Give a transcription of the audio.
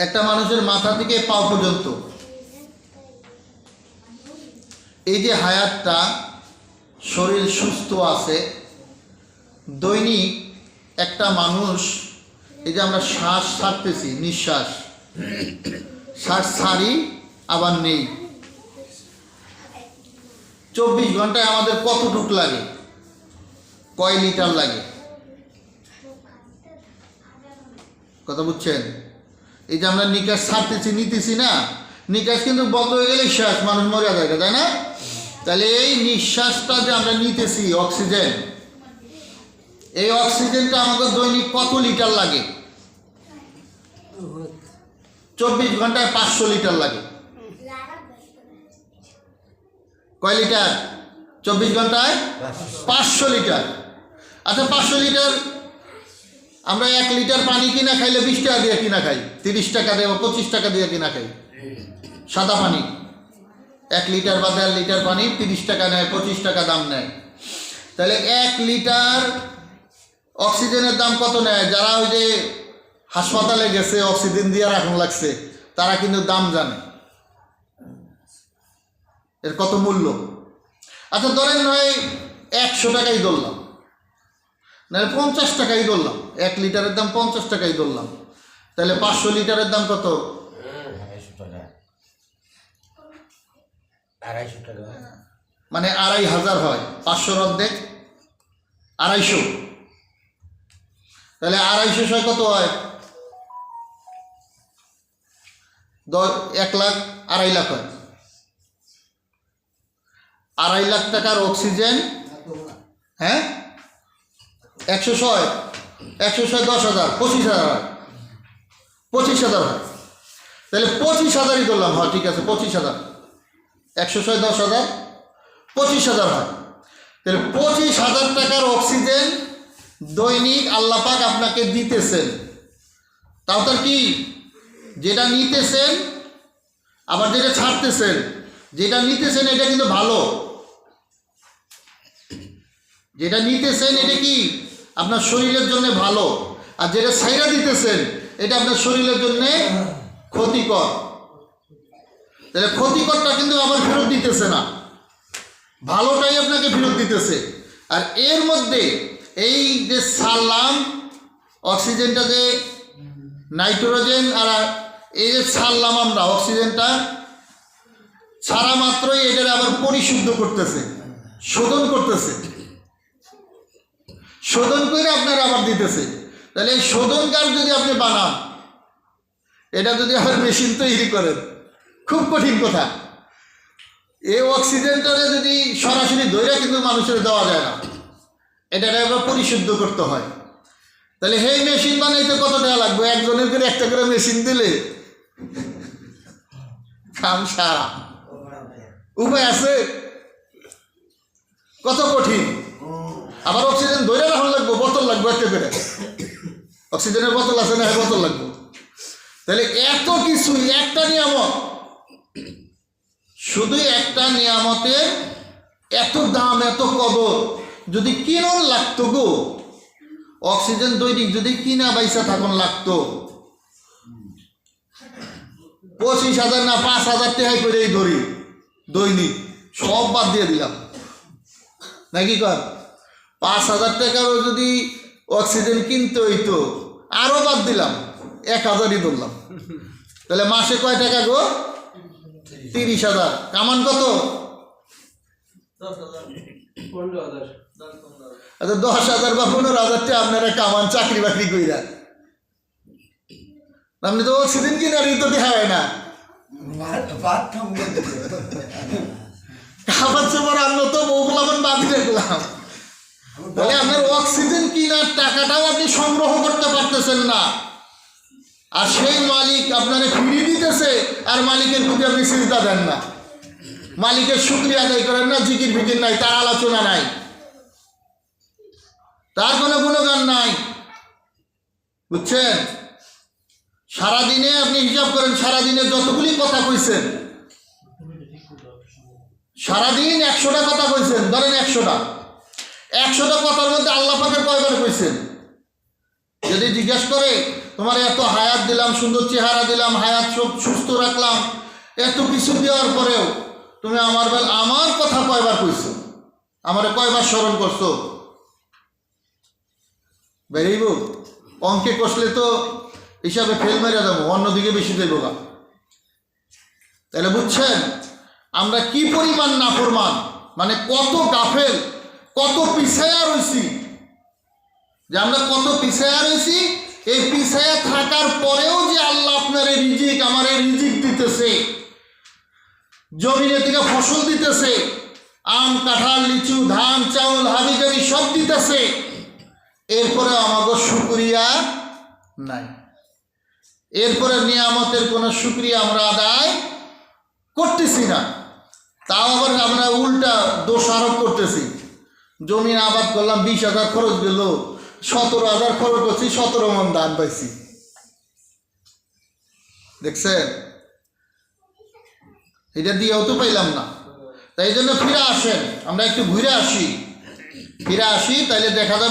একটা মানুষের মাথা থেকে পা পর্যন্ত এই যে হায়াতটা, শরীর সুস্থ আছে, দৈনিক একটা মানুষ এই যে আমরা শ্বাস ছাড়তেছি, নিঃশ্বাস শ্বাস ছাড়ি আবার নেই, 24 ঘন্টায় আমাদের কতটুক লাগে, কয় লিটার লাগে? কথা বুঝছেন? এই যে আমরা নিকাশ ছাড়তেছি নিতেছি না, নিকাশ কিন্তু বন্ধ হয়ে গেলে শ্বাস মানুষ মরে যায়, তাই না? তাহলে এই নিঃশ্বাসটা যে আমরা নিতেছি অক্সিজেন, এই অক্সিজেনটা আমাদের দৈনিক কত লিটার লাগে? 24 ঘন্টায় 500 লিটার লাগে। কয় লিটার? 24 ঘন্টায় 500 লিটার। আচ্ছা 500 লিটার আমরা 1 লিটার পানি কিনা খাইলে 20 টাকা দিয়ে কিনা খাই, 30 টাকা দিয়ে 25 টাকা দিয়ে কিনা খাই সাদা পানি। 1 লিটার বা 1.5 লিটার পানি 30 টাকা নেয়, 25 টাকা দাম নেয়। তাহলে 1 লিটার অক্সিজেনের দাম কত নেয়? যারা ওই যে হাসপাতালে গেছে অক্সিজেন দিয়ে রাখুন লাগছে, তারা কিন্তু দাম জানে এর কত মূল্য। আচ্ছা ধরেন নয় 100 টাকাই ধরলাম, না 50 টাকাই ধরলাম, 1 লিটারের দাম 50 টাকাই ধরলাম, তাহলে 500 লিটারের দাম কত? 250 টাকা, মানে 2500 হয়, 500 অর্ধেক 250, তাহলে 250 কত হয়? 1 লাখ, 2.5 লাখ হয়। 2.5 লাখ টাকার অক্সিজেন, হ্যাঁ 106, 10,000, 25,000 হয়, 25,000 হয়। তাহলে 25,000ই ধরলাম, হ্যাঁ ঠিক আছে 25,000, 106, 10,000, 25,000 হয়। তাহলে 25,000 টাকার অক্সিজেন দৈনিক আল্লাহ পাক আপনাকে দিতেছেন। তাও তার কি, যেটা নিতেছেন আবার যেটা ছাড়তেছেন, যেটা নিতেছেন এটা কিন্তু ভালো, যেটা নিতেছেন এটা কি আপনার শরীরের জন্য ভালো, আর যেটা ছাইরা দিতেছেন এটা আপনার শরীরের জন্য ক্ষতিকর। তাহলে ক্ষতিকরটা কিন্তু আবার ফেরত দিতেছে না, ভালোটাই আপনাকে ফেরত দিতেছে। আর এর মধ্যে এই যে ছাড়লাম অক্সিজেনটা, যে নাইট্রোজেন, আর এই যে ছাড়লাম আমরা অক্সিজেনটা, ছাড়া মাত্রই এটার আবার পরিশুদ্ধ করতেছে, শোধন করতেছে, শোধন করে আপনার আবার দিতেছে। তাহলে এই শোধনকার যদি আপনি বানান, এটা যদি আবার মেশিন তৈরি করেন, খুব কঠিন কথা। এই অক্সিজেনটারে যদি সরাসরি ধরে কিন্তু মানুষের দেওয়া যায় না, এটাকে আবার পরিশুদ্ধ করতে হয়। তাহলে সেই মেশিন বানাইতে কত টাকা লাগবে? একজনের করে একটা করে মেশিন দিলে কাম সারা। উপায় আছে? কত কঠিন। আবার অক্সিজেন ধরে রাখুন লাগবে, বোতল লাগবে একটা করে, অক্সিজেনের বোতল আছে না, বোতল লাগবে। তাহলে এত কিছু, একটা নিয়ামত, শুধু একটা নিয়ামতের এত দাম, এত কদর। যদি কিনন লাগতো গো, অক্সিজেন দৈনিক যদি কিনা বাইসা থাকুন লাগতো 25,000 না 5,000 টাকাই করেই ধরি দৈনিক, সব বাদ দিয়ে দিলাম নাকি কর। 5,000 টাকারও যদি অক্সিজেন কিনতে হইতো, আরও বাদ দিলাম, 1,000ই ধরলাম। তাহলে মাসে কয় টাকা গো? 30,000। কামান কত? 15,000। আচ্ছা 10,000 বা 15,000 টাকা আপনারা কামান চাকরি বাকরি কইরা, আপনি তো অক্সিজেন কিনারই তো দেখা হয় না। খাবার চাবার আনলো তো বউগুলো আমার বাদি রাখলাম। তাহলে আপনার অক্সিজেন কিনার টাকাটাও আপনি সংগ্রহ করতে পারতেছেন না, আর সেই মালিক আপনারা ফিরিয়ে দিতেছে, আর মালিকের প্রতি আপনি সিজদা দেন না, মালিকের শুকরিয়া আদায় করেন না, জিকির ফিকির নাই, তার আলোচনা নাই, তার কোনো গুণগান নাই। বুঝছেন? সারাদিনে আপনি হিসাব করেন, সারাদিনে যতগুলি কথা কইছেন, সারাদিন 100টা কথা কইছেন, ধরেন 100টা কথার মধ্যে আল্লাহ পাকের কয়বার কইছেন? যদি জিজ্ঞেস করে তোমার এত হায়াত দিলাম, সুন্দর চেহারা দিলাম, হায়াত সব সুস্থ রাখলাম, এত কিছু দেওয়ার পরেও তুমি আমার কথা কয়বার কইছো, আমারে কয়বার স্মরণ করছো? বেরিব অঙ্কে কষলে তো হিসাবে ফেল মেরে যাবো, অন্যদিকে বেশি দেব গা। তাহলে বুঝছেন আমরা কি পরিমাণ নাফরমান, মানে কত গাফেল, কত পিছায়া রয়েছি, যে আমরা কত পিছায়া রয়েছি। এই পিছায়া থাকার পরেও যে আল্লাহ আপনার এই রিজিক, আমার এই রিজিক দিতেছে, জমিনে থেকে ফসল দিতেছে, আম কাঁঠাল লিচু ধান চাউল হাবিজাবি সব দিতেছে, এরপরে আমাকে শুকরিয়া নাই। এরপরে নিয়ামতের কোনো শুকরিয়া আমরা আদায় করতেছি না। তাও আবার আমরা উল্টা দোষারোপ করতেছি। জমিন আবাদ করলাম, 20,000 খরচ গেল, 17,000 খরচ করছি, 17 মণ ধান পাইছি। দেখছেন, এটা দিয়েও তো পাইলাম না। তাই জন্য ফিরে আসেন, আমরা একটু ঘুরে আসি, তাইলে দেখা যাবে